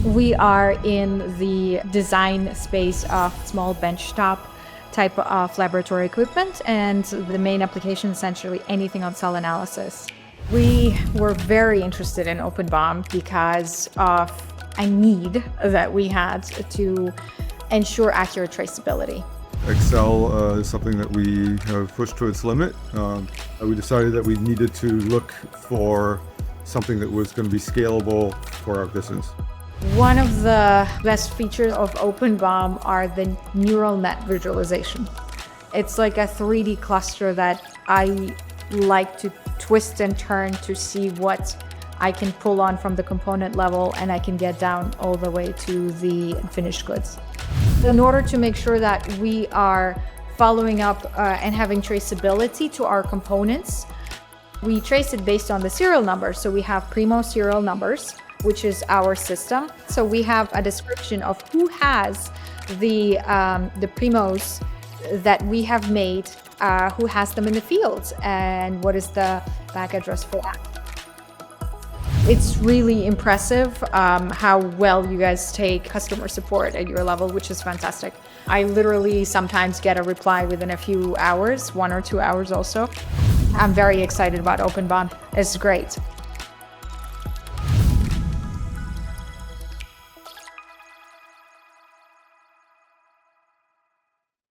We are in the design space of small benchtop type of laboratory equipment, and the main application is essentially anything on cell analysis. We were very interested in OpenBOM because of a need that we had to ensure accurate traceability. Excel is something that we have pushed to its limit. We decided that we needed to look for something that was going to be scalable for our business. One of the best features of OpenBOM are the neural net visualization. It's like a 3D cluster that I like to twist and turn to see what I can pull on from the component level, and I can get down all the way to the finished goods. In order to make sure that we are following up and having traceability to our components, we trace it based on the serial number. So we have Primo serial numbers, which is our system. So we have a description of who has the Primos that we have made, who has them in the field, and what is the MAC address for that. It's really impressive how well you guys take customer support at your level, which is fantastic. I literally sometimes get a reply within a few hours, 1 or 2 hours also. I'm very excited about OpenBOM. It's great.